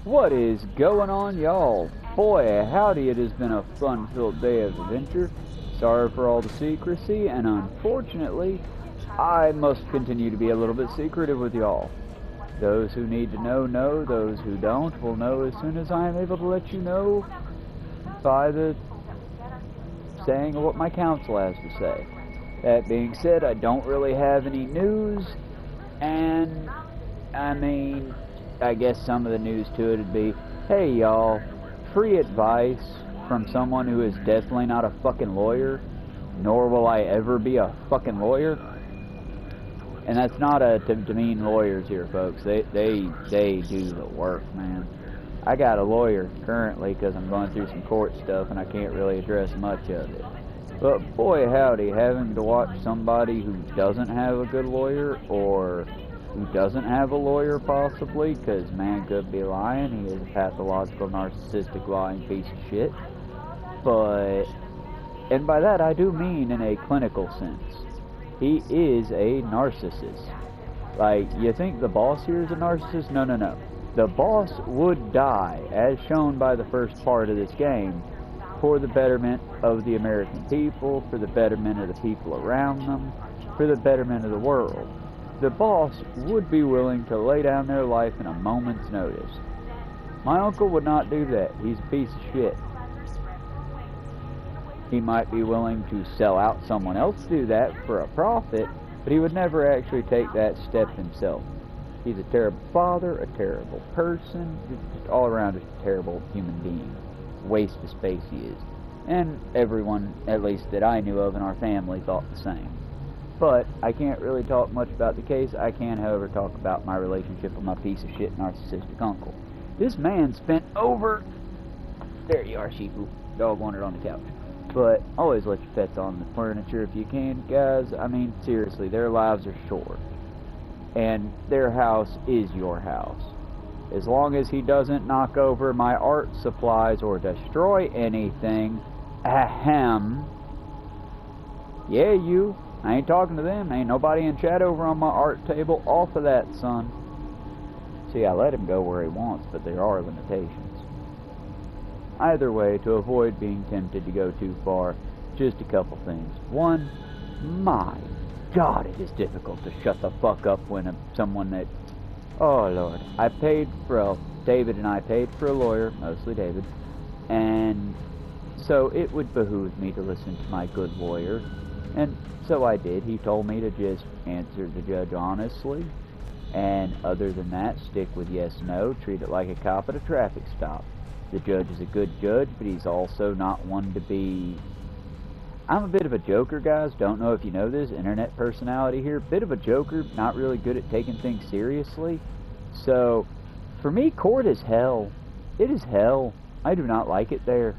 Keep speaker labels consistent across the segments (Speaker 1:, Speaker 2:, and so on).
Speaker 1: What is going on, y'all? Boy, howdy, it has been a fun-filled day of adventure. Sorry for all the secrecy, and unfortunately, I must continue to be a little bit secretive with y'all. Those who need to know, know. Those who don't will know as soon as I am able to let you know by the saying of what my counsel has to say. That being said, I don't really have any news, and I guess some of the news to it would be, hey y'all, free advice from someone who is definitely not a fucking lawyer, nor will I ever be a fucking lawyer. And that's not to demean lawyers here, folks. They do the work, man. I got a lawyer currently because I'm going through some court stuff and I can't really address much of it. But boy howdy, having to watch somebody who doesn't have a good lawyer, or who doesn't have a lawyer possibly, because man could be lying, he is a pathological, narcissistic, lying piece of shit. But, and by that I do mean in a clinical sense. He is a narcissist. Like, you think the boss here is a narcissist? No, no, no. The boss would die, as shown by the first part of this game, for the betterment of the American people, for the betterment of the people around them, for the betterment of the world. The boss would be willing to lay down their life in a moment's notice. My uncle would not do that. He's a piece of shit. He might be willing to sell out someone else to do that for a profit, but he would never actually take that step himself. He's a terrible father, a terrible person, just all around a terrible human being. Waste of space he is. And everyone, at least that I knew of in our family, thought the same. But I can't really talk much about the case. I can, however, talk about my relationship with my piece of shit narcissistic uncle. This man spent over... There you are, Shifu. Dog wandered on the couch. But always let your pets on the furniture if you can, guys. I mean, seriously, their lives are short. And their house is your house. As long as he doesn't knock over my art supplies or destroy anything, ahem. Yeah, you. I ain't talking to them. Ain't nobody in chat over on my art table. Off of that, son. See, I let him go where he wants, but there are limitations. Either way, to avoid being tempted to go too far, just a couple things. One, my God, it is difficult to shut the fuck up when someone that... Oh, Lord. David and I paid for a lawyer, mostly David, and so it would behoove me to listen to my good lawyer, and so I did. He told me to just answer the judge honestly, and other than that, stick with yes, no, treat it like a cop at a traffic stop. The judge is a good judge, but he's also not one to be... I'm a bit of a joker, guys. Don't know if you know this. Internet personality here. Bit of a joker. Not really good at taking things seriously. So, for me, court is hell. It is hell. I do not like it there.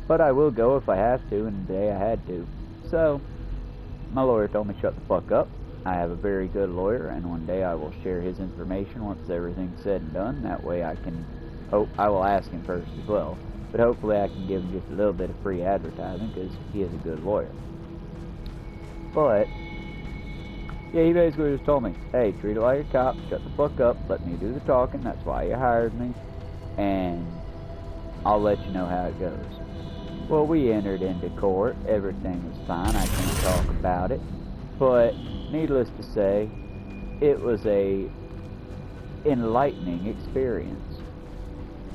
Speaker 1: But I will go if I have to, and today I had to. So, my lawyer told me shut the fuck up. I have a very good lawyer, and one day I will share his information once everything's said and done. That way I can... I will ask him first as well. But hopefully I can give him just a little bit of free advertising, because he is a good lawyer. But, yeah, he basically just told me, hey, treat it like a cop, shut the fuck up, let me do the talking, that's why you hired me, and I'll let you know how it goes. Well, we entered into court, everything was fine, I can't talk about it, but needless to say, it was a enlightening experience.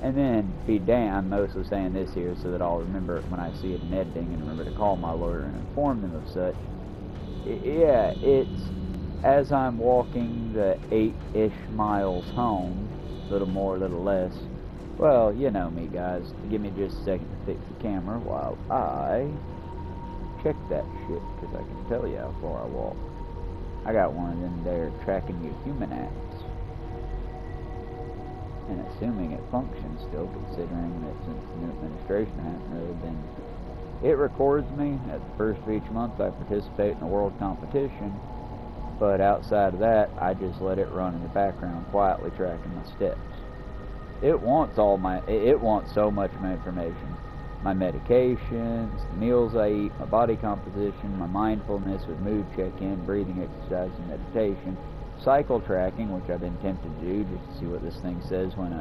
Speaker 1: And then, be damned, I'm mostly saying this here so that I'll remember it when I see it in editing and remember to call my lawyer and inform them of such. Yeah, as I'm walking the 8-ish miles home, little more, little less, well, you know me, guys. Give me just a second to fix the camera while I check that shit, because I can tell you how far I walk. I got one of them there tracking your human acts. And assuming it functions still, considering that since the new administration hasn't really been... It records me. At the first of each month I participate in a world competition, but outside of that, I just let it run in the background, quietly tracking my steps. It wants so much of my information. My medications, the meals I eat, my body composition, my mindfulness with mood check-in, breathing exercise, and meditation, cycle tracking, which I've been tempted to do just to see what this thing says when,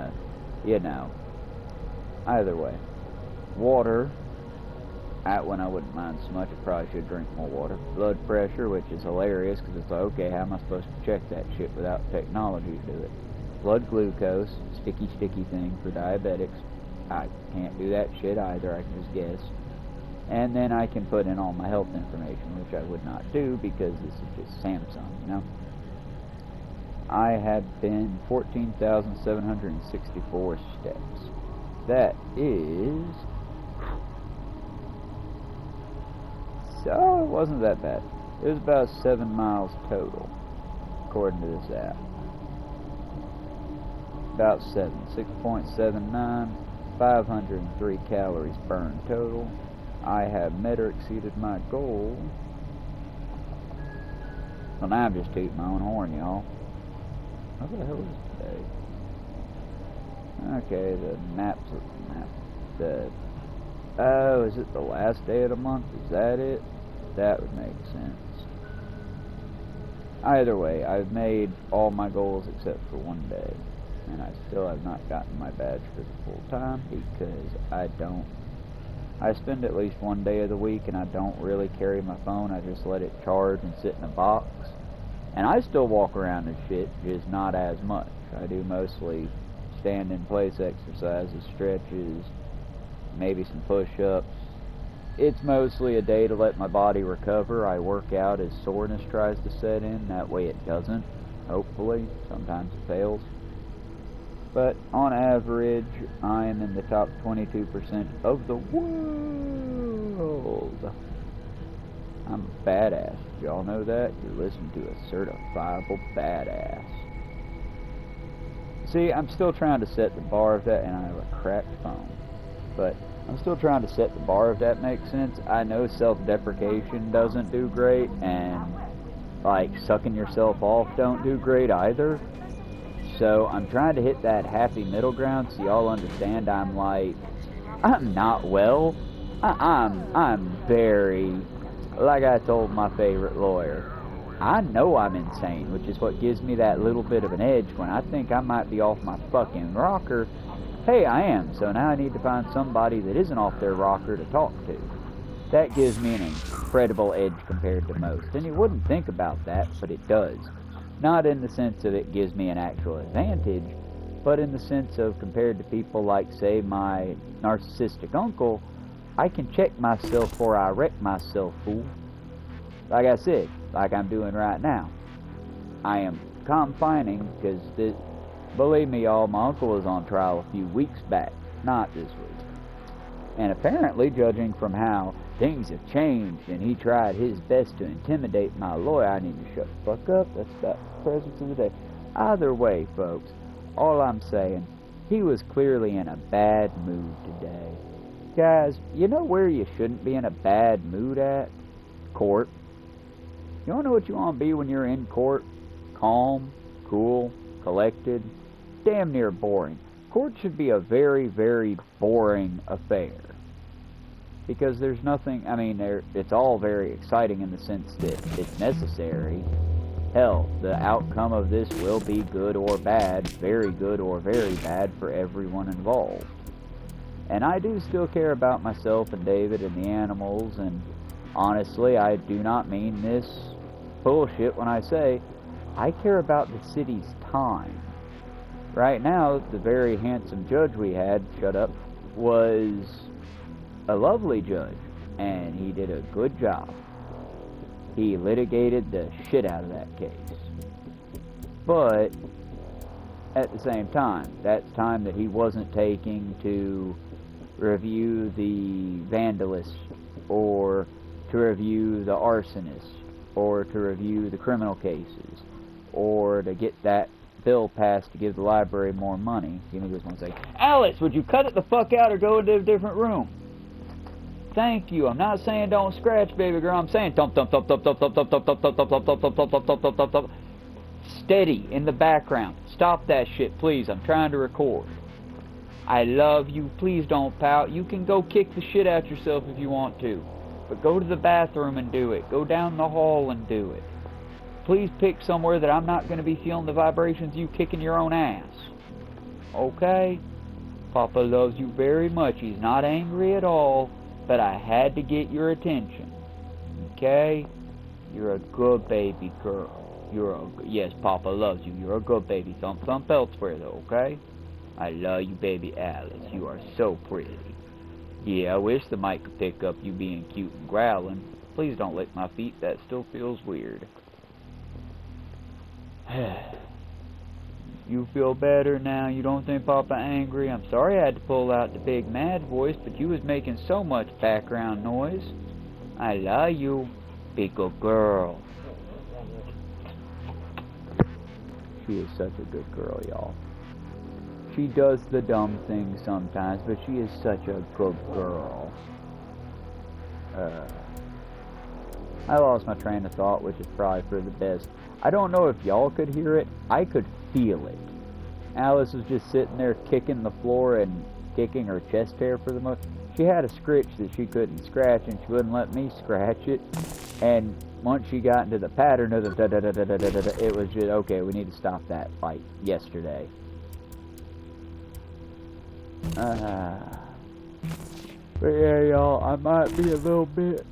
Speaker 1: either way. Water, when I wouldn't mind so much, I probably should drink more water. Blood pressure, which is hilarious, because it's like, okay, how am I supposed to check that shit without technology to do it? Blood glucose, sticky thing for diabetics. I can't do that shit either, I can just guess. And then I can put in all my health information, which I would not do because this is just Samsung, you know? I have been 14,764 steps. That is... So, it wasn't that bad. It was about 7 miles total, according to this app. About 6.79. 503 calories burned total. I have met or exceeded my goal. Well, now I'm just tooting my own horn, y'all. What the hell is today? Okay, the maps. Oh, is it the last day of the month? Is that it? That would make sense. Either way, I've made all my goals except for one day. And I still have not gotten my badge for the full time because I spend at least one day of the week and I don't really carry my phone. I just let it charge and sit in a box. And I still walk around and shit, just not as much. I do mostly stand in place exercises, stretches, maybe some push-ups. It's mostly a day to let my body recover. I work out as soreness tries to set in. That way it doesn't, hopefully. Sometimes it fails. But on average, I am in the top 22% of the world. I'm a badass. Y'all know that? You're listening to a certifiable badass. See, I'm still trying to set the bar of that, and I have a cracked phone. But I'm still trying to set the bar, if that makes sense. I know self-deprecation doesn't do great, and, like, sucking yourself off don't do great either. So I'm trying to hit that happy middle ground so y'all understand I'm not well. I'm very, like I told my favorite lawyer, I know I'm insane, which is what gives me that little bit of an edge when I think I might be off my fucking rocker. Hey, I am, so now I need to find somebody that isn't off their rocker to talk to. That gives me an incredible edge compared to most, and you wouldn't think about that, but it does. Not in the sense of it gives me an actual advantage, but in the sense of compared to people like, say, my narcissistic uncle, I can check myself before I wreck myself, fool. Like I said, like I'm doing right now. I am confining, because, believe me, y'all, my uncle was on trial a few weeks back, not this week. And apparently, judging from how things have changed, and he tried his best to intimidate my lawyer, I need to shut the fuck up. That's about the presence of the day. Either way, folks, all I'm saying, he was clearly in a bad mood today. Guys, you know where you shouldn't be in a bad mood at? Court. You wanna know what you want to be when you're in court? Calm, cool, collected, damn near boring. Court should be a very, very boring affair. Because there's nothing, I mean, it's all very exciting in the sense that it's necessary. Hell, the outcome of this will be good or bad, very good or very bad for everyone involved. And I do still care about myself and David and the animals, and honestly, I do not mean this bullshit when I say I care about the city's time. Right now, the very handsome judge we had, shut up, was a lovely judge, and he did a good job. He litigated the shit out of that case. But at the same time, that's time that he wasn't taking to review the vandalist, or to review the arsonist, or to review the criminal cases, or to get that bill passed to give the library more money. Give me just one second. Alice, would you cut it the fuck out or go into a different room? Thank you. I'm not saying don't scratch, baby girl. I'm saying thump thump thump thump thump thump thump thump thump thump thump thump thump thump thump thump thump thump thump. Steady in the background. Stop that shit, please. I'm trying to record. I love you. Please don't pout. You can go kick the shit out yourself if you want to, but go to the bathroom and do it. Go down the hall and do it. Please pick somewhere that I'm not going to be feeling the vibrations of you kicking your own ass. Okay? Papa loves you very much. He's not angry at all, but I had to get your attention. Okay? You're a good baby girl. Yes, Papa loves you. You're a good baby. Thump thump elsewhere though, okay? I love you, baby Alice. You are so pretty. Yeah, I wish the mic could pick up you being cute and growling. Please don't lick my feet. That still feels weird. You feel better now? You don't think Papa angry? I'm sorry I had to pull out the big mad voice, but you was making so much background noise. I love you, big good girl. She is such a good girl, y'all. She does the dumb things sometimes, but she is such a good girl. I lost my train of thought, which is probably for the best. I don't know if y'all could hear it. I could feel it. Alice was just sitting there kicking the floor and kicking her chest hair for the most. She had a scritch that she couldn't scratch, and she wouldn't let me scratch it. And once she got into the pattern of the da-da-da-da-da-da-da, it was just, okay, we need to stop that fight yesterday. But yeah, y'all, I might be a little bit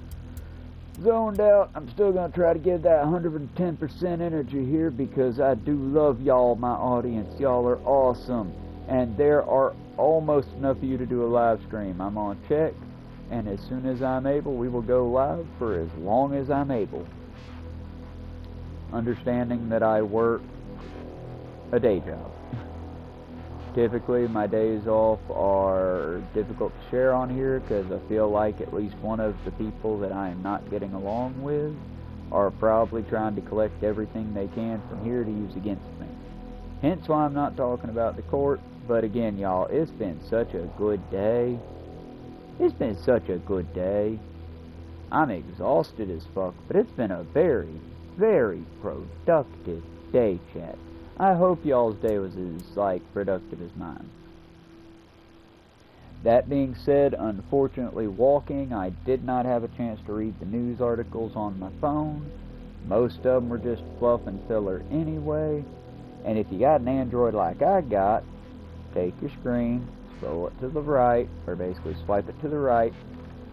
Speaker 1: zoned out. I'm still going to try to give that 110% energy here, because I do love y'all, my audience. Y'all are awesome. And there are almost enough of you to do a live stream. I'm on check, and as soon as I'm able, we will go live for as long as I'm able. Understanding that I work a day job. Typically, my days off are difficult to share on here, because I feel like at least one of the people that I am not getting along with are probably trying to collect everything they can from here to use against me. Hence why I'm not talking about the court. But again, y'all, it's been such a good day. It's been such a good day. I'm exhausted as fuck, but it's been a very, very productive day, chat. I hope y'all's day was as, productive as mine. That being said, unfortunately, walking, I did not have a chance to read the news articles on my phone. Most of them were just fluff and filler anyway. And if you got an Android like I got, take your screen, scroll it to the right, or basically swipe it to the right,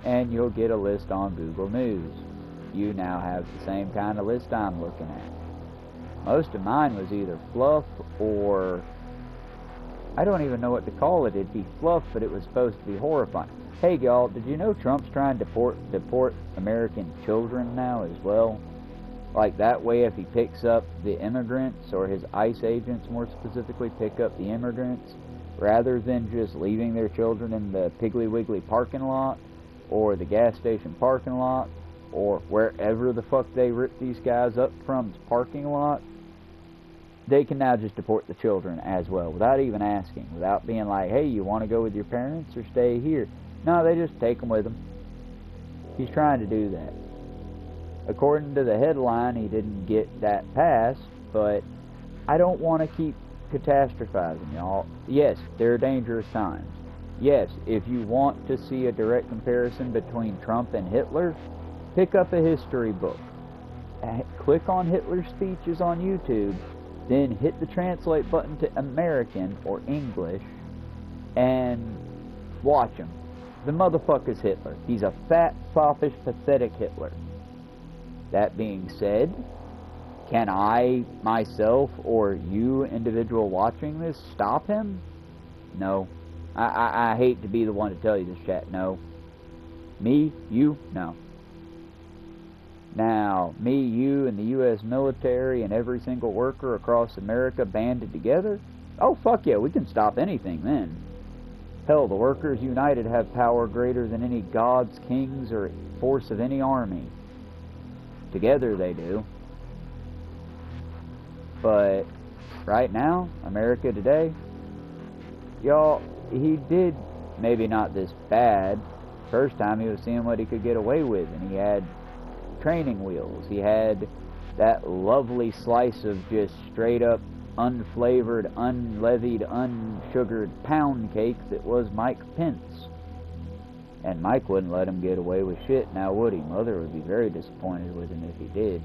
Speaker 1: and you'll get a list on Google News. You now have the same kind of list I'm looking at. Most of mine was either fluff or, I don't even know what to call it. It'd be fluff, but it was supposed to be horrifying. Hey y'all, did you know Trump's trying to deport American children now as well? Like that way, if he picks up the immigrants, or his ICE agents more specifically pick up the immigrants, rather than just leaving their children in the Piggly Wiggly parking lot, or the gas station parking lot, or wherever the fuck they rip these guys up from's parking lot, they can now just deport the children as well, without even asking, without being like, hey, you want to go with your parents or stay here? No, they just take them with them. He's trying to do that. According to the headline, he didn't get that passed, but I don't want to keep catastrophizing, y'all. Yes, there are dangerous times. Yes, if you want to see a direct comparison between Trump and Hitler, pick up a history book. Click on Hitler's speeches on YouTube, then hit the translate button to American or English, and watch him. The motherfucker's Hitler. He's a fat, softish, pathetic Hitler. That being said, can I, myself, or you, individual watching this, stop him? No. I hate to be the one to tell you this, chat. No. Me? You? No. Now, me, you, and the U.S. military and every single worker across America banded together? Oh, fuck yeah, we can stop anything then. Hell, the workers united have power greater than any gods, kings, or force of any army. Together they do. But right now, America today, y'all, he did maybe not this bad. First time he was seeing what he could get away with, and he had training wheels. He had that lovely slice of just straight up unflavored, unleavened, unsugared pound cake that was Mike Pence. And Mike wouldn't let him get away with shit, now would he? Mother would be very disappointed with him if he did.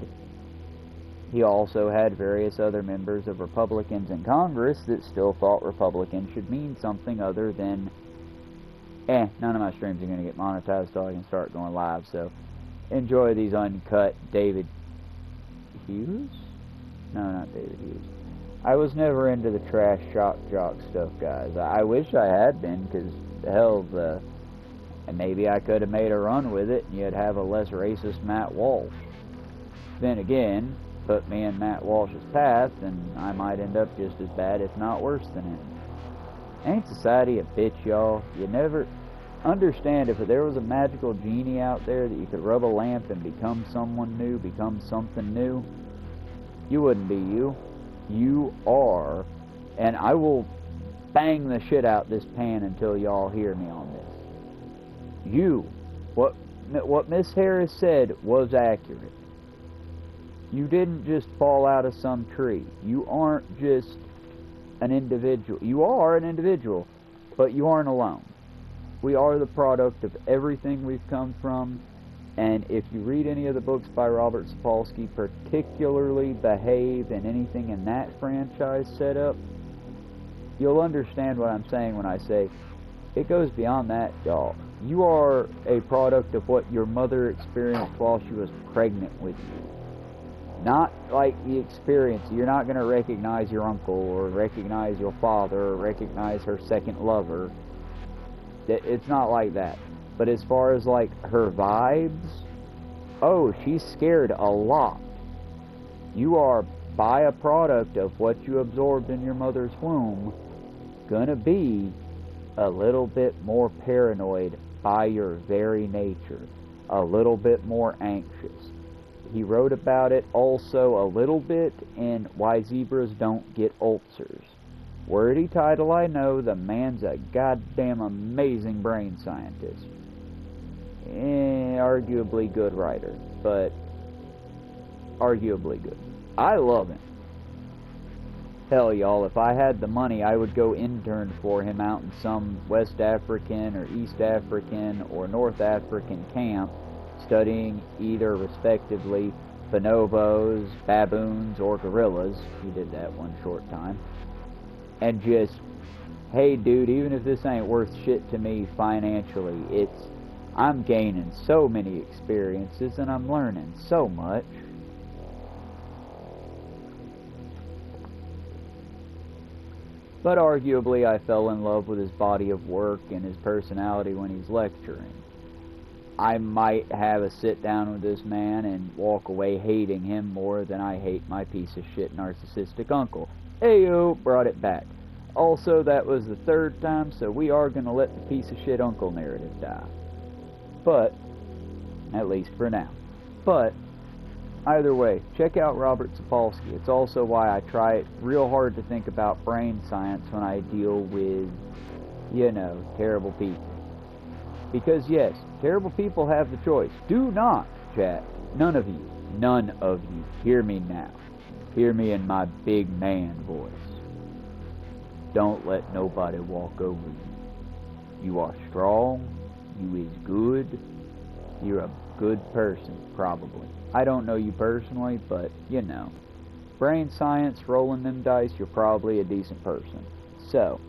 Speaker 1: He also had various other members of Republicans in Congress that still thought Republicans should mean something other than, none of my streams are going to get monetized so I can start going live, so enjoy these uncut David Hughes? No, not David Hughes. I was never into the trash shock jock stuff, guys. I wish I had been, because, hell, and maybe I could have made a run with it, and you'd have a less racist Matt Walsh. Then again, put me in Matt Walsh's path, and I might end up just as bad, if not worse than him. Ain't society a bitch, y'all? You never understand, if there was a magical genie out there that you could rub a lamp and become someone new, become something new, you wouldn't be you. You are, and I will bang the shit out this pan until y'all hear me on this. You, what Miss Harris said was accurate. You didn't just fall out of some tree. You aren't just an individual. You are an individual, but you aren't alone. We are the product of everything we've come from, and if you read any of the books by Robert Sapolsky, particularly Behave and anything in that franchise setup, you'll understand what I'm saying when I say it goes beyond that, y'all. You are a product of what your mother experienced while she was pregnant with you. Not like the experience. You're not going to recognize your uncle or recognize your father or recognize her second lover. It's not like that. But as far as like her vibes, oh, she's scared a lot. You are, by a product of what you absorbed in your mother's womb, gonna be a little bit more paranoid by your very nature, a little bit more anxious. He wrote about it also a little bit in Why Zebras Don't Get Ulcers. Wordy title, I know. The man's a goddamn amazing brain scientist. Arguably good writer, but arguably good. I love him. Hell, y'all, if I had the money, I would go intern for him out in some West African or East African or North African camp, studying either, respectively, bonobos, baboons, or gorillas. He did that one short time. And just, hey, dude, even if this ain't worth shit to me financially, I'm gaining so many experiences and I'm learning so much. But arguably, I fell in love with his body of work and his personality when he's lecturing. I might have a sit down with this man and walk away hating him more than I hate my piece of shit narcissistic uncle. Ayo, brought it back. Also, that was the third time, so we are going to let the piece of shit uncle narrative die. But, at least for now. But, either way, check out Robert Sapolsky. It's also why I try real hard to think about brain science when I deal with, you know, terrible people. Because yes, terrible people have the choice. Do not, chat, none of you, hear me now. Hear me in my big man voice. Don't let nobody walk over you. You are strong. You is good. You're a good person, probably. I don't know you personally, but, you know. Brain science, rolling them dice, you're probably a decent person. So,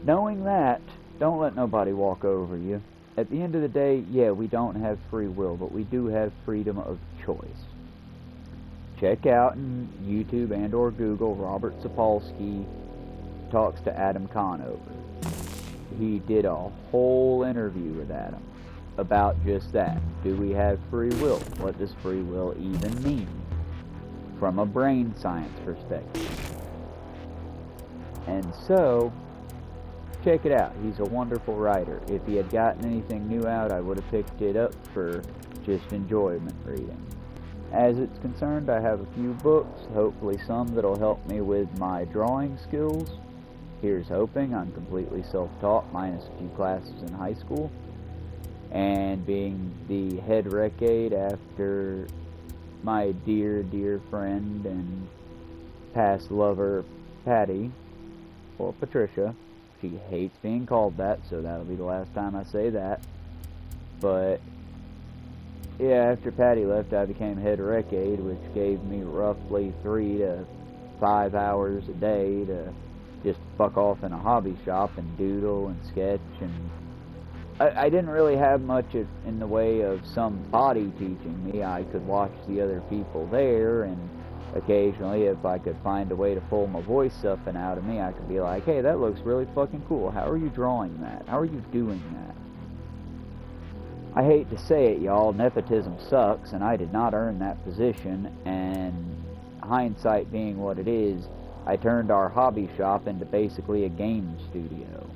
Speaker 1: knowing that, don't let nobody walk over you. At the end of the day, yeah, we don't have free will, but we do have freedom of choice. Check out in YouTube and or Google, Robert Sapolsky talks to Adam Conover. He did a whole interview with Adam. about just that. Do we have free will? What does free will even mean? From a brain science perspective. And so, check it out. He's a wonderful writer. If he had gotten anything new out, I would have picked it up for just enjoyment reading. As it's concerned, I have a few books, hopefully some that'll help me with my drawing skills. Here's hoping. I'm completely self-taught, minus a few classes in high school. And being the head rec aide after my dear, dear friend and past lover, Patty, or Patricia. She hates being called that, so that'll be the last time I say that. But yeah, after Patty left, I became head rec aide, which gave me roughly 3 to 5 hours a day to just fuck off in a hobby shop and doodle and sketch. And I didn't really have much in the way of somebody teaching me. I could watch the other people there, and occasionally, if I could find a way to pull my voice up and out of me, I could be like, hey, that looks really fucking cool. How are you drawing that? How are you doing that? I hate to say it, y'all, nepotism sucks, and I did not earn that position, and hindsight being what it is, I turned our hobby shop into basically a game studio.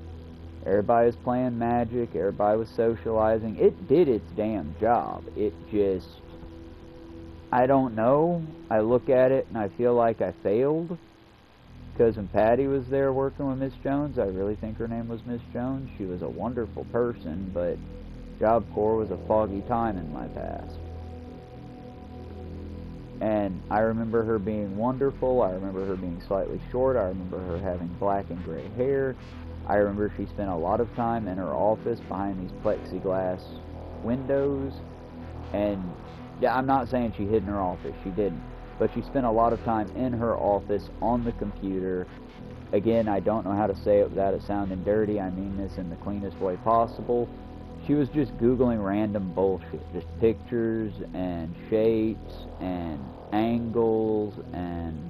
Speaker 1: Everybody was playing Magic, everybody was socializing. It did its damn job. It just, I don't know. I look at it and I feel like I failed. Because when Patty was there working with Miss Jones, I really think her name was Miss Jones. She was a wonderful person, but Job Corps was a foggy time in my past. And I remember her being wonderful. I remember her being slightly short. I remember her having black and gray hair. I remember she spent a lot of time in her office behind these plexiglass windows. And yeah, I'm not saying she hid in her office. She didn't. But she spent a lot of time in her office on the computer. Again, I don't know how to say it without it sounding dirty. I mean this in the cleanest way possible. She was just Googling random bullshit. Just pictures and shapes and angles and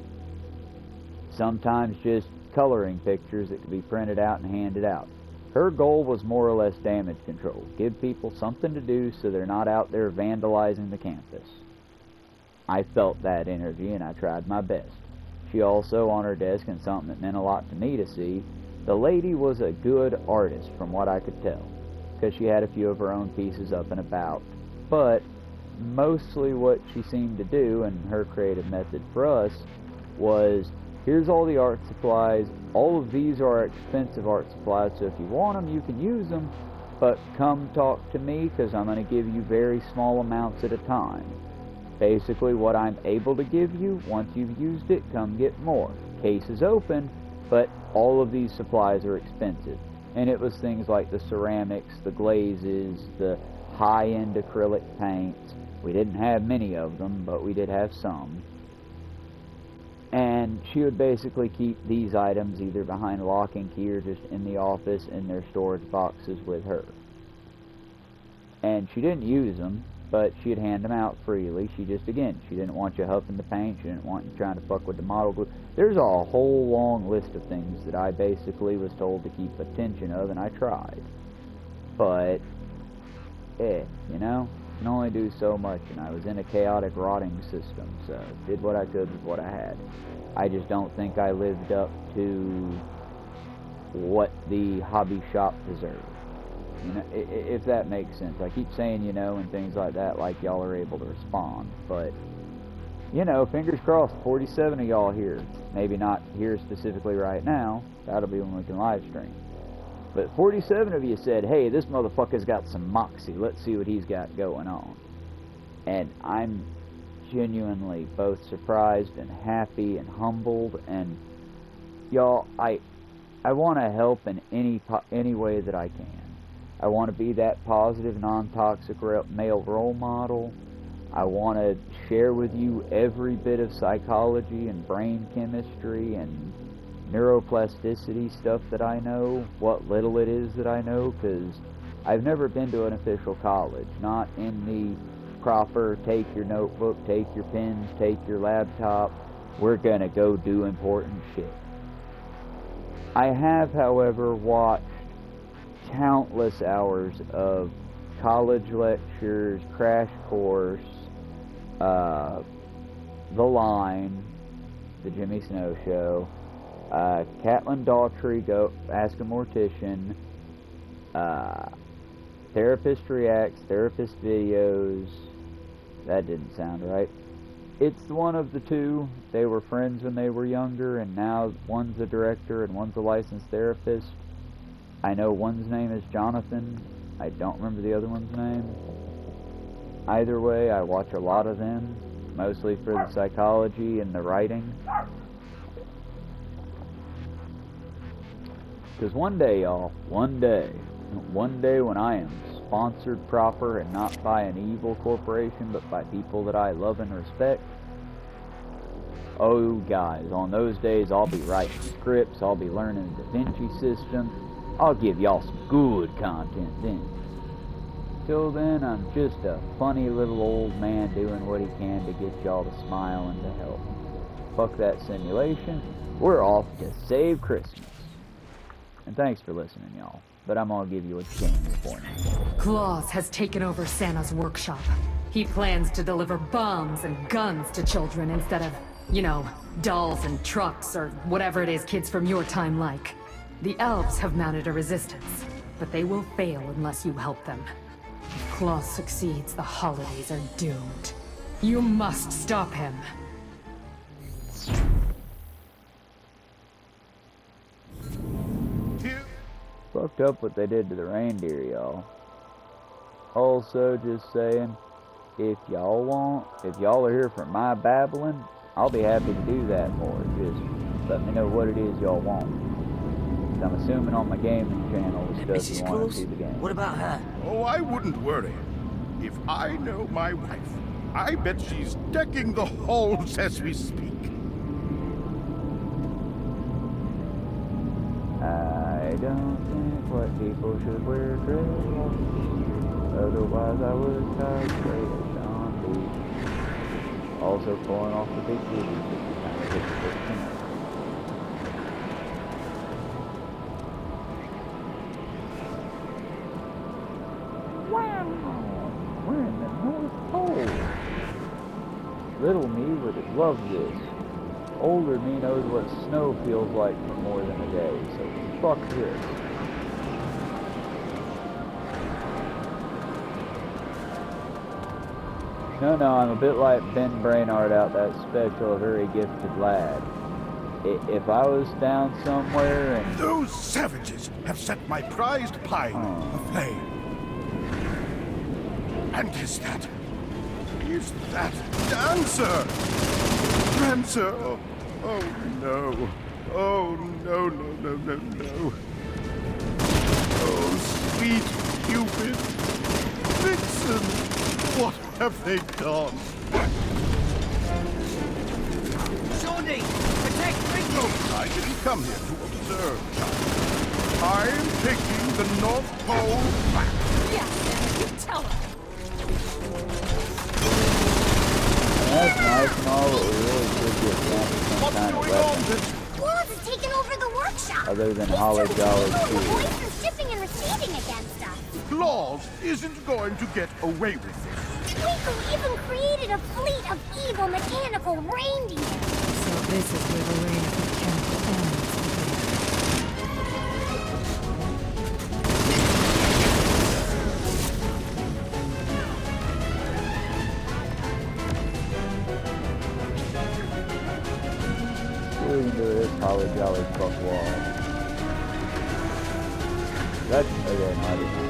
Speaker 1: sometimes just coloring pictures that could be printed out and handed out. Her goal was more or less damage control. Give people something to do so they're not out there vandalizing the campus. I felt that energy and I tried my best. She also, on her desk, and something that meant a lot to me to see, the lady was a good artist from what I could tell, because she had a few of her own pieces up and about. But mostly what she seemed to do, and her creative method for us, was here's all the art supplies. All of these are expensive art supplies, so if you want them, you can use them, but come talk to me because I'm going to give you very small amounts at a time. Basically, what I'm able to give you, once you've used it, come get more. Case is open, but all of these supplies are expensive. And it was things like the ceramics, the glazes, the high-end acrylic paints. We didn't have many of them, but we did have some. And she would basically keep these items either behind lock and key or just in the office in their storage boxes with her. And she didn't use them, but she'd hand them out freely. She just, again, she didn't want you huffing the paint. She didn't want you trying to fuck with the model glue. There's a whole long list of things that I basically was told to keep attention of, and I tried. But, you know, can only do so much, and I was in a chaotic, rotting system, so did what I could with what I had. I just don't think I lived up to what the hobby shop deserved. You know, if that makes sense. I keep saying, you know, and things like that, like y'all are able to respond, but, you know, fingers crossed, 47 of y'all here. Maybe not here specifically right now. That'll be when we can live stream. But 47 of you said, hey, this motherfucker's got some moxie. Let's see what he's got going on. And I'm genuinely both surprised and happy and humbled. And, y'all, I want to help in any way that I can. I want to be that positive, non-toxic male role model. I want to share with you every bit of psychology and brain chemistry and neuroplasticity stuff that I know, what little it is that I know, because I've never been to an official college, not in the proper take your notebook, take your pens, take your laptop, we're gonna go do important shit. I have, however, watched countless hours of college lectures, Crash Course, The Line, The Jimmy Snow Show, Catelyn Daughtry, Go Ask a Mortician, Therapist Reacts, Therapist Videos. That didn't sound right. It's one of the two. They were friends when they were younger, and now one's a director and one's a licensed therapist. I know one's name is Jonathan. I don't remember the other one's name. Either way, I watch a lot of them, mostly for the psychology and the writing. Because one day, y'all, one day when I am sponsored proper and not by an evil corporation, but by people that I love and respect, oh guys, on those days I'll be writing scripts, I'll be learning the Da Vinci system, I'll give y'all some good content then. Till then, I'm just a funny little old man doing what he can to get y'all to smile and to help. Fuck that simulation, we're off to save Christmas. And thanks for listening, y'all. But I'm gonna give you what you came here for now.
Speaker 2: Claus has taken over Santa's workshop. He plans to deliver bombs and guns to children instead of, you know, dolls and trucks or whatever it is kids from your time like. The elves have mounted a resistance, but they will fail unless you help them. If Claus succeeds, the holidays are doomed. You must stop him.
Speaker 1: Fucked up what they did to the reindeer, y'all. Also, just saying, if y'all are here for my babbling, I'll be happy to do that more. Just let me know what it is y'all want. I'm assuming on my gaming channel stuff you want to see the game.
Speaker 3: What about her?
Speaker 4: Oh, I wouldn't worry. If I know my wife, I bet she's decking the halls as we speak.
Speaker 1: I don't think white people should wear dreadlocks. Otherwise I would tie straight as Sean B. Also pulling off the big booty, which is kind of difficult to know. Wow! We're in the North Pole. Little me would have loved this. Older me knows what snow feels like for more than a day, so fuck this. No, I'm a bit like Ben Brainard out that special, A Very Gifted Lad. If I was down somewhere and...
Speaker 4: Those savages have set my prized pine aflame. And is that Dancer? Dancer! Oh no. Oh no. Oh, sweet Cupid. Vixen, what have they done?
Speaker 3: Shawnee, protect Ringo!
Speaker 4: I didn't come here to observe, child. I'm taking the North Pole back.
Speaker 2: Yes, you tell her.
Speaker 1: That's nice and all, but we really should get some kind of weapon.
Speaker 5: Claus has taken over the workshop.
Speaker 1: Other than
Speaker 5: He's
Speaker 1: Holly
Speaker 5: just
Speaker 1: Jolly
Speaker 5: taking over
Speaker 1: Two.
Speaker 5: voice and shipping and receiving against us.
Speaker 4: Claus isn't going to get away with this.
Speaker 5: Twinkle even created a fleet of evil mechanical reindeer.
Speaker 2: So this is where the reign of mechanical animals
Speaker 1: We can do this Holly Jolly fuck wall. That's okay, no, I didn't.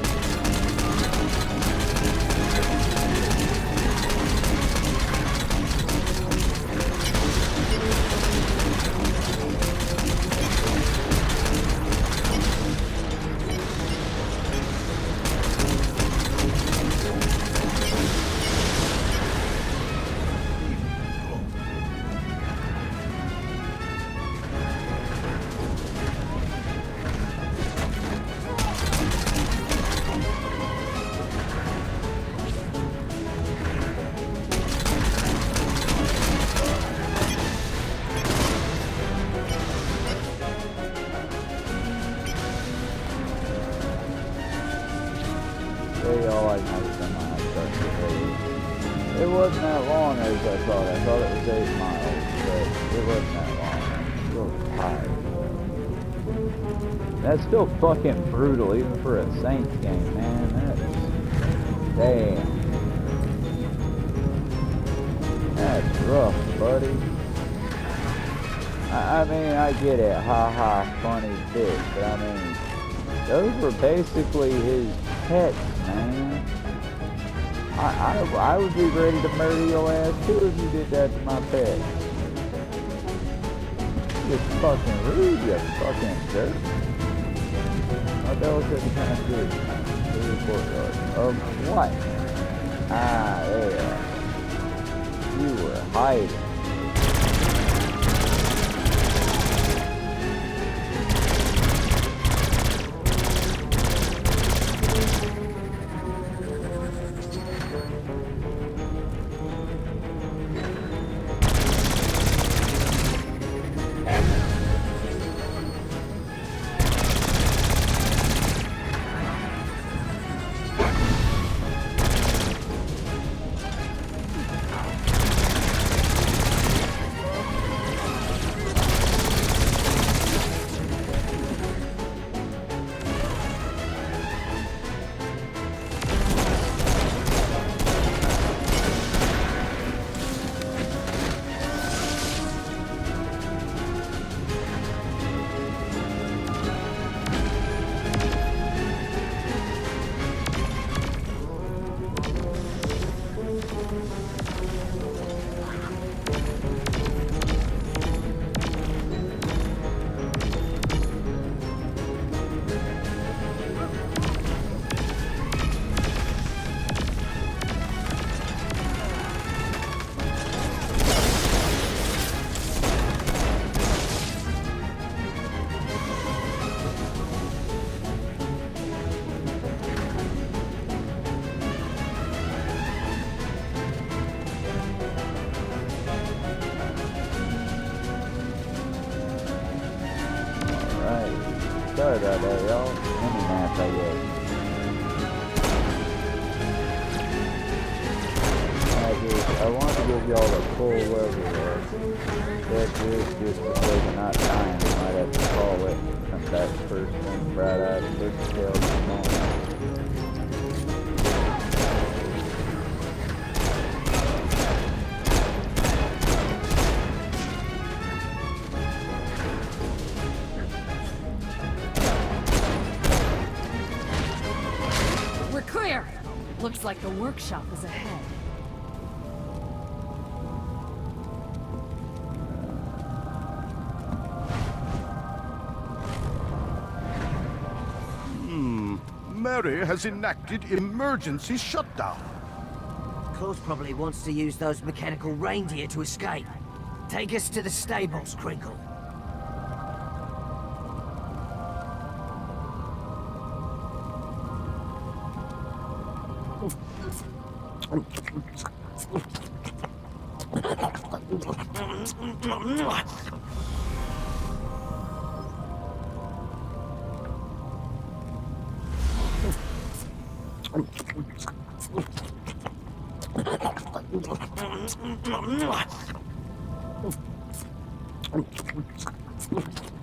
Speaker 1: They all like my semi truck. It wasn't that long as I thought. I thought it was 8 miles, but it wasn't that long. It was tired. That's still fucking brutal, even for a Saints game, man. That's damn. That's rough, buddy. I mean, I get it, ha, funny bit, but I mean, those were basically his pets, man. I would be ready to murder your ass too if you did that to my pet. You're fucking rude, you fucking jerk. My dog said kind of good. The report card. Of what? Ah, there. You were hiding. Sorry about that, y'all. Mini map, I guess. I want to give y'all a full level there. That's just for sake of not dying. I might have to call it. Come back first thing right out of this tail this moment.
Speaker 2: Looks like the workshop is ahead.
Speaker 4: Mary has enacted emergency shutdown.
Speaker 3: Claus probably wants to use those mechanical reindeer to escape. Take us to the stables, Crinkle.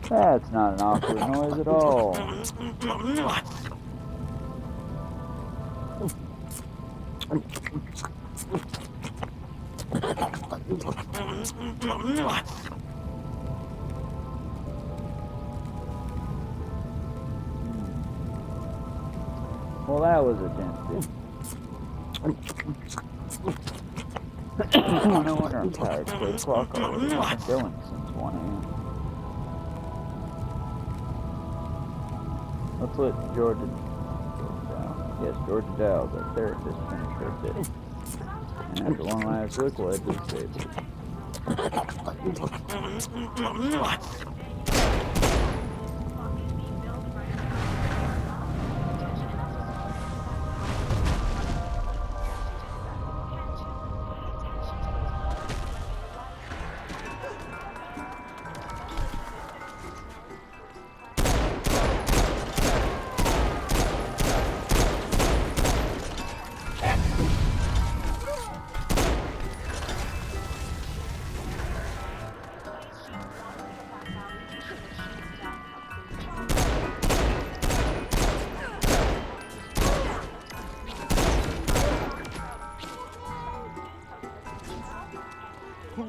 Speaker 1: That's not an awkward noise at all. Well, that was attempted. No wonder I'm tired. 2 o'clock already. I've been going since 1 a.m. Let's let Georgia Dow. Yes, Georgia Dow, the therapist, finish her bit. And after one last look, we'll head to the stable.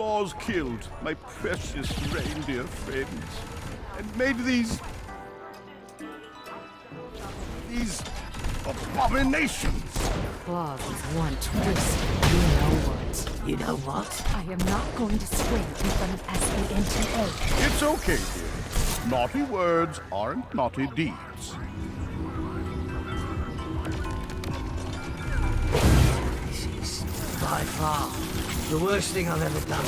Speaker 4: outlaws killed my precious reindeer friends and made these abominations.
Speaker 2: Claus is one twist. You know what?
Speaker 3: You know what?
Speaker 2: I am not going to swear in front of SANTA.
Speaker 4: It's okay, dear. Naughty words aren't naughty deeds.
Speaker 3: This is, by far, the worst thing I've ever done.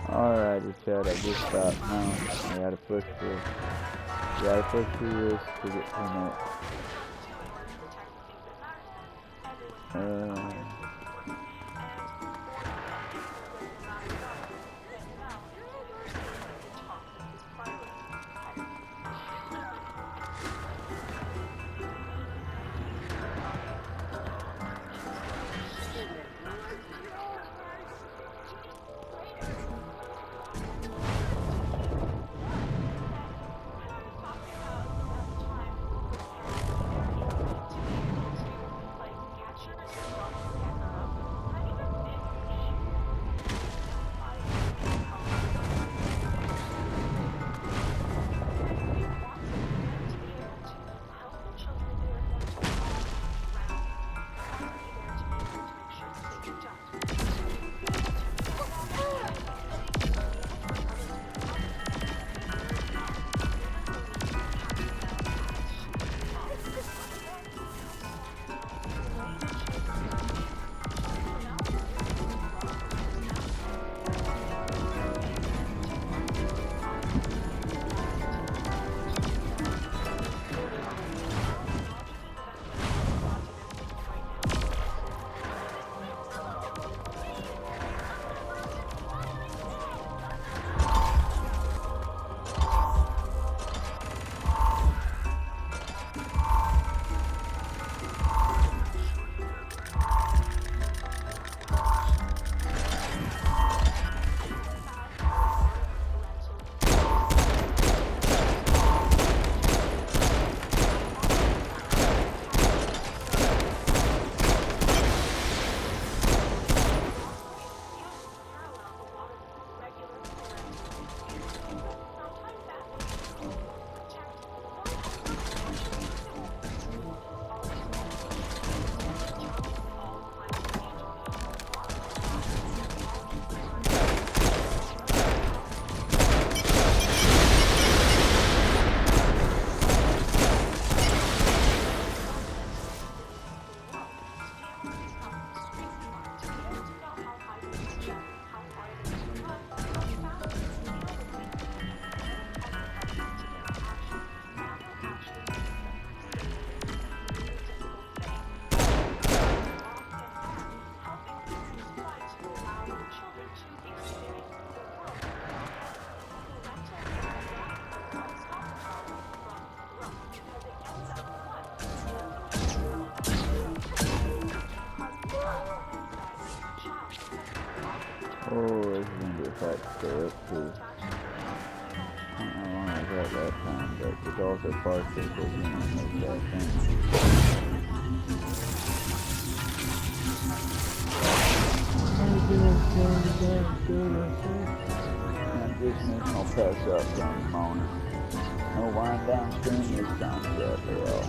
Speaker 1: Alrighty, Chad, I just stopped now. I gotta push through. Gotta push through this to get to the next. Oh, this is gonna be a fight to stay up to. I don't know how long I got that time, but it's also partially because you know, make that thing. I'm just missing my pass up on the morning. No wind downstream this time, after all.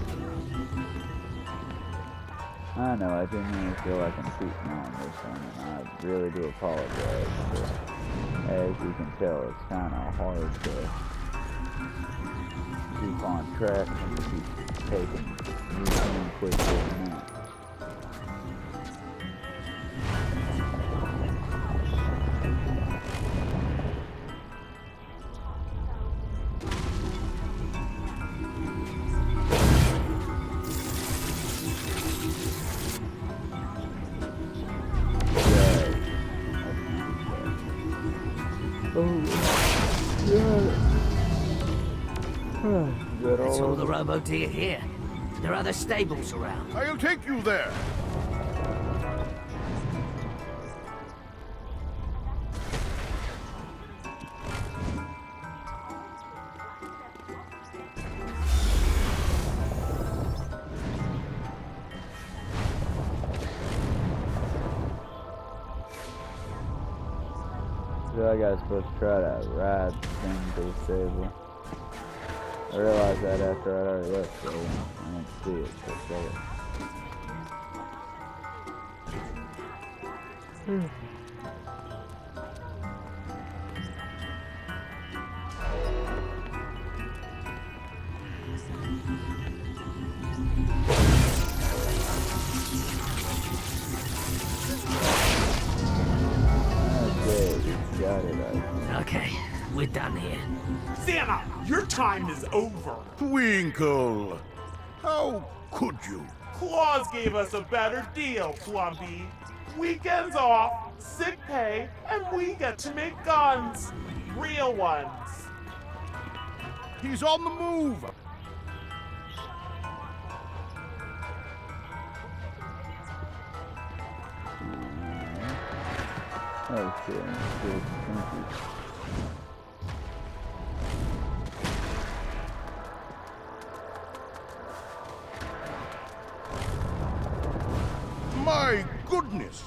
Speaker 1: I know, I genuinely feel like I'm cheating on this one, and I really do apologize, but as you can tell, it's kind of hard to keep on track and to keep taking routine quickly now.
Speaker 3: That's all the robo-deer here. There are other stables around.
Speaker 4: I'll take you there.
Speaker 1: So I got supposed to try to ride the thing to the stable. I realized that after I'd already left, so I didn't see it for a second.
Speaker 3: Okay, we're done here.
Speaker 6: Santa, your time is over.
Speaker 4: Twinkle! How could you?
Speaker 6: Claus gave us a better deal, Plumpy. Weekends off, sick pay, and we get to make guns. Real ones.
Speaker 4: He's on the move!
Speaker 1: Okay, good, thank you.
Speaker 4: My goodness!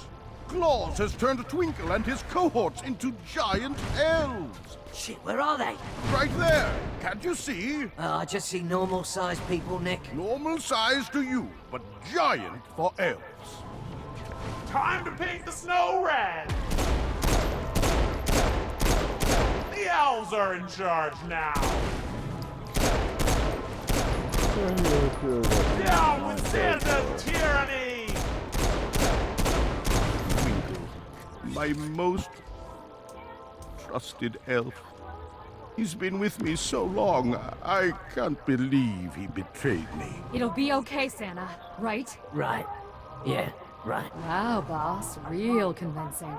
Speaker 4: Claus has turned Twinkle and his cohorts into giant elves!
Speaker 3: Shit, where are they?
Speaker 4: Right there! Can't you see?
Speaker 3: I just see normal-sized people, Nick.
Speaker 4: Normal size to you, but giant for elves.
Speaker 6: Time to paint the snow red. The elves are in charge now. Down with Santa's tyranny!
Speaker 4: Twinkle, my most trusted elf. He's been with me so long, I can't believe he betrayed me.
Speaker 2: It'll be okay, Santa, right?
Speaker 3: Right. Yeah, right.
Speaker 2: Wow, boss. Real convincing.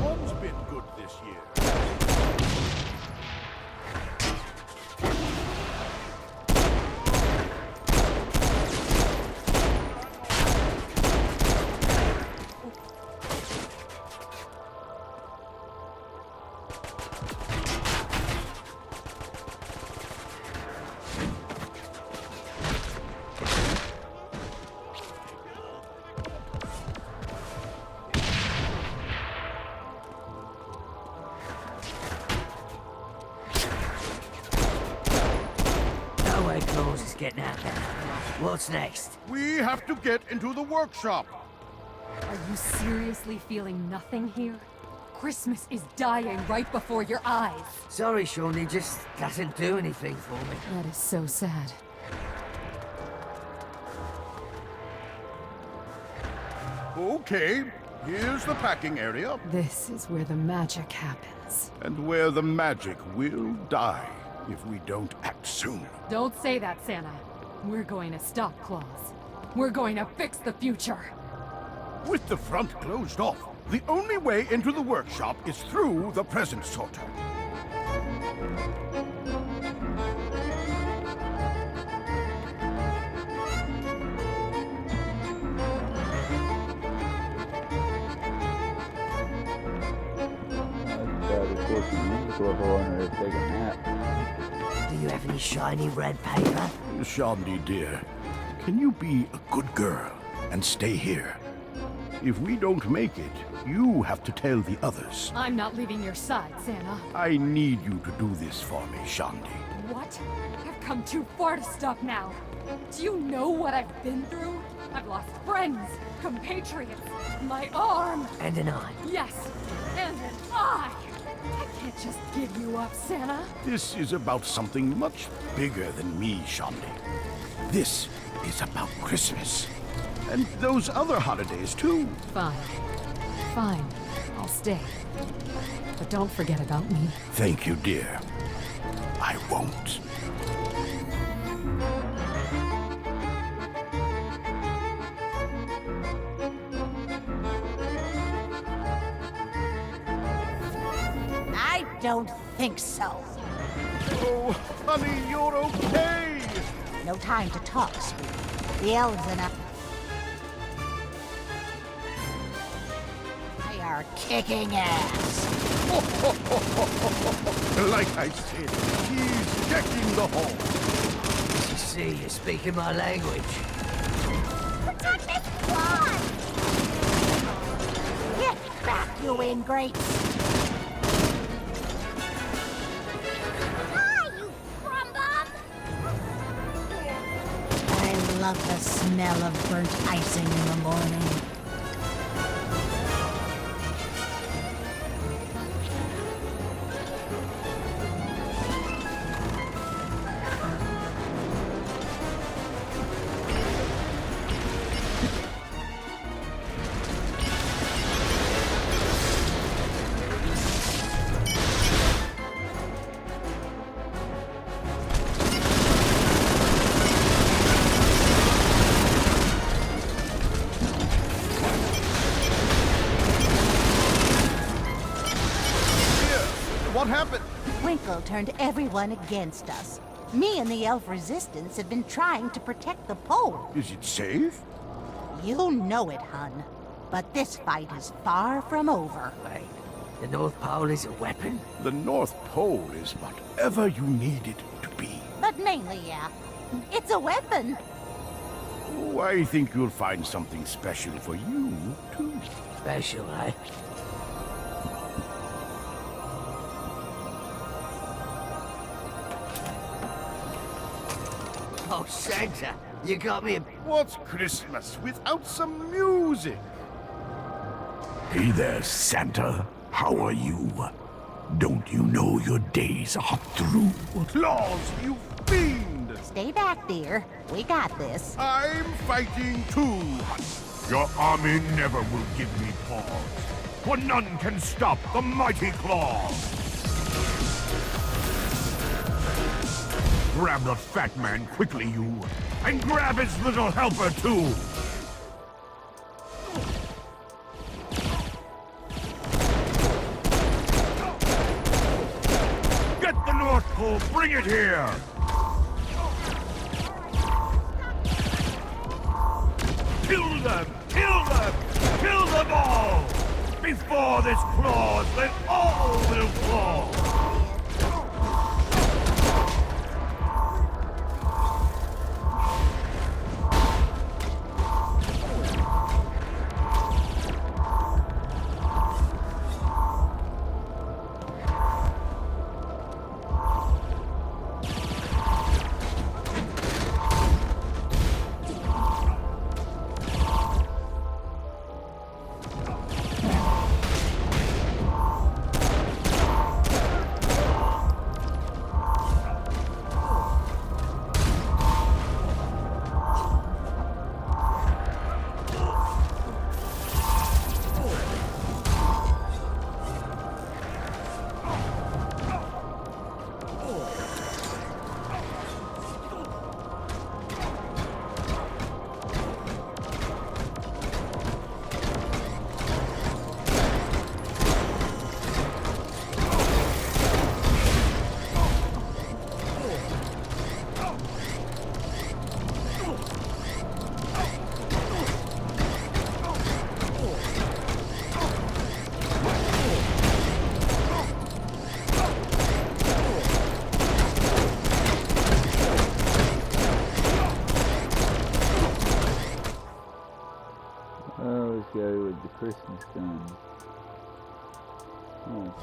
Speaker 4: Mom's been good this year.
Speaker 3: No way Claus is getting out there. What's next?
Speaker 4: We have to get into the workshop.
Speaker 2: Are you seriously feeling nothing here? Christmas is dying right before your eyes.
Speaker 3: Sorry, Sean, he just doesn't do anything for me.
Speaker 2: That is so sad.
Speaker 4: Okay, here's the packing area.
Speaker 2: This is where the magic happens. ends.
Speaker 4: And where the magic will die if we don't act soon.
Speaker 2: Don't say that, Santa. We're going to stop Claus. We're going to fix the future.
Speaker 4: With the front closed off, the only way into the workshop is through the present sorter.
Speaker 3: Do you have any shiny red paper?
Speaker 4: Shandy, dear, can you be a good girl and stay here? If we don't make it, you have to tell the others.
Speaker 2: I'm not leaving your side, Santa.
Speaker 4: I need you to do this for me, Shandy.
Speaker 2: What? I've come too far to stop now. Do you know what I've been through? I've lost friends, compatriots, my arm.
Speaker 3: And an eye.
Speaker 2: Yes, and an eye. I can't just give you up, Santa.
Speaker 4: This is about something much bigger than me, Shandy. This is about Christmas. And those other holidays, too.
Speaker 2: Fine. Fine. I'll stay. But don't forget about me.
Speaker 4: Thank you, dear. I won't.
Speaker 5: I don't think so.
Speaker 4: Oh, honey, you're okay!
Speaker 5: No time to talk, sweetie. The elves and they are kicking ass.
Speaker 4: Like I said, he's decking the hall.
Speaker 3: You see, you're speaking my language.
Speaker 5: Protect this Claus! Get back, you ingrates! Hi, you crumbum! I love the smell of burnt icing in the morning.
Speaker 4: What happened?
Speaker 5: Winkle turned everyone against us. Me and the elf resistance have been trying to protect the pole.
Speaker 4: Is it safe?
Speaker 5: You know it, hun. But this fight is far from over.
Speaker 3: Wait, the North Pole is a weapon?
Speaker 4: The North Pole is whatever you need it to be.
Speaker 5: But mainly, yeah. It's a weapon.
Speaker 4: Oh, I think you'll find something special for you, too.
Speaker 3: Special, eh? Oh, Santa, you got me a...
Speaker 4: What's Christmas without some music?
Speaker 7: Hey there, Santa. How are you? Don't you know your days are through?
Speaker 4: Claus, you fiend!
Speaker 5: Stay back, dear. We got this.
Speaker 4: I'm fighting too.
Speaker 7: Your army never will give me pause, for none can stop the mighty Claus. Grab the fat man quickly, you, and grab his little helper, too. Get the North Pole, bring it here! Kill them! Kill them! Kill them all! Before this Claus, then all will fall!
Speaker 1: Oh, let's go with the Christmas guns. Oh.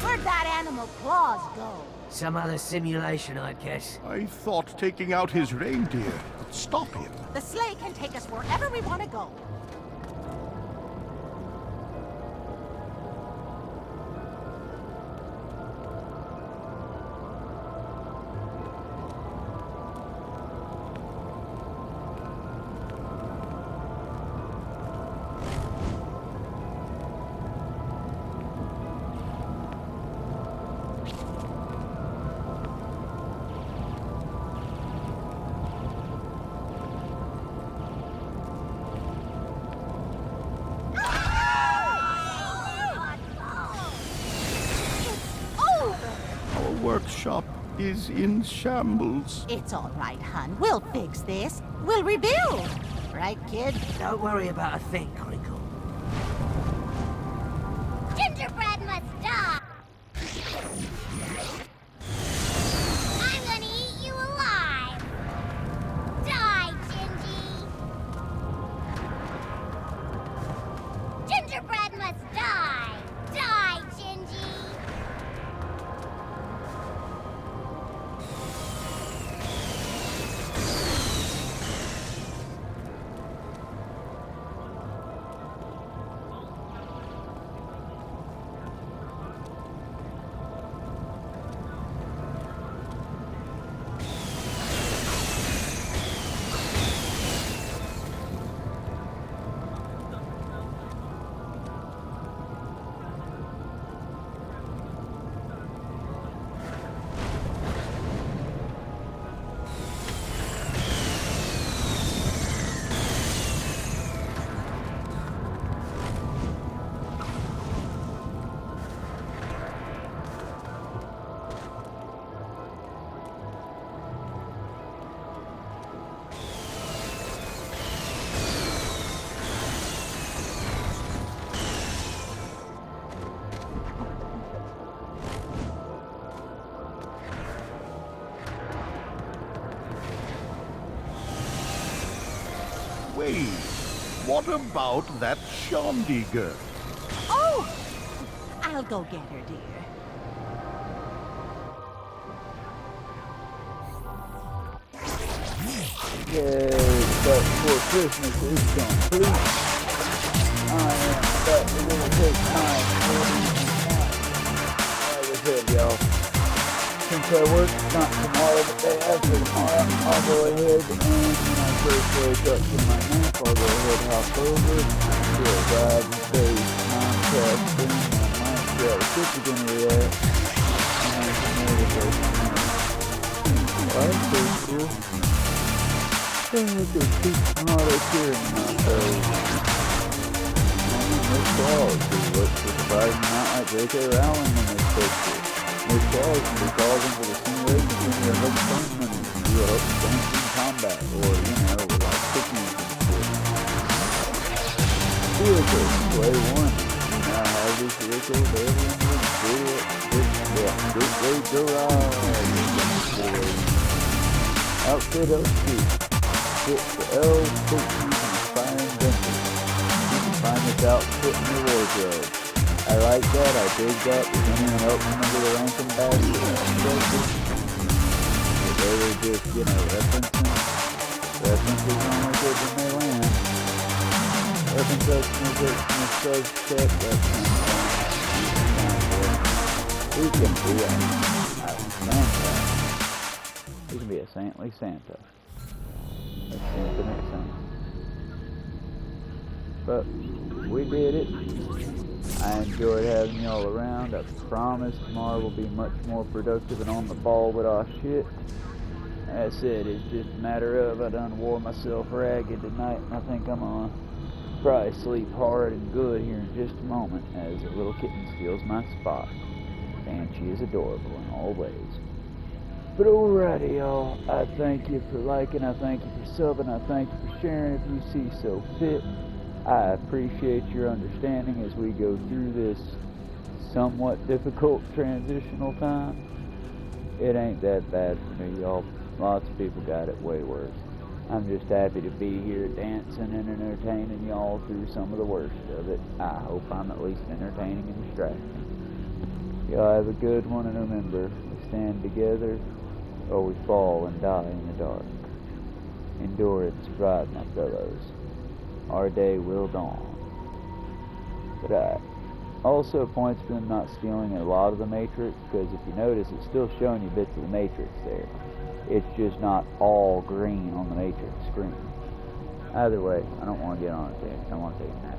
Speaker 5: Where'd that animal Claus go?
Speaker 3: Some other simulation, I'd guess.
Speaker 4: I thought taking out his reindeer would stop him.
Speaker 5: The sleigh can take us wherever we want to go.
Speaker 4: Our workshop is in shambles.
Speaker 5: It's all right, hon. We'll fix this. We'll rebuild. Right, kid?
Speaker 3: Don't worry about a thing, Crinkle.
Speaker 8: Gingerbread must die! I'm gonna eat you alive! Die, Gingy! Gingerbread must die! Die, Gingy!
Speaker 4: Wait, what about that Shondi girl?
Speaker 5: Oh! I'll go get her, dear.
Speaker 1: Yay, but before Christmas is complete, I am back to little take time. Like I said, y'all, since I work not tomorrow, but day after tomorrow, I'll go ahead and when I first wake up from my nap, I'll go ahead and hop over to a God-based Minecraft stream. I might see how the kids are going to react. And I can motivate them. Well, that's pretty cool. Just keep auto cheering my toes. Miss Claus, who looks for surprising not like J.K. Rowling in this picture. Miss Claus can be called into the simulation when you're looking for money to do a dancing combat, or, with like cookies and shit. Vehicles, play 1. You now have this vehicle available in your Outfit LC. Fit the L cookies and fire invention. You can find this outfit in your wardrobe. I like that, I dig that. Does anyone else remember the ransom basket? They were just, referencing. References only good when they land. Reference customers, check, that kind of thing. We can be a Santa. We can be a saintly Santa. That seems to make sense. But we did it. I enjoyed having y'all around. I promise tomorrow will be much more productive and on the ball with our shit. As I said, it's just a matter of I done wore myself ragged tonight, and I think I'm gonna probably sleep hard and good here in just a moment as the little kitten steals my spot. And she is adorable in all ways. But alrighty, y'all. I thank you for liking, I thank you for subbing, I thank you for sharing if you see so fit. I appreciate your understanding as we go through this somewhat difficult transitional time. It ain't that bad for me, y'all. Lots of people got it way worse. I'm just happy to be here dancing and entertaining y'all through some of the worst of it. I hope I'm at least entertaining and distracting. Y'all have a good one, and remember, we stand together or we fall and die in the dark. Endure and survive, my fellows. Our day will dawn. But also points for them not stealing a lot of the Matrix, because if you notice, it's still showing you bits of the Matrix there. It's just not all green on the Matrix screen. Either way, I don't want to get on it there. I want to take a nap.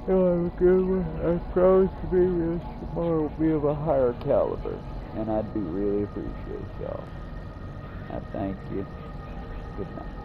Speaker 1: You'll have a good one. I promise to be this tomorrow will be of a higher caliber, and I do really appreciate y'all. I thank you. Good night.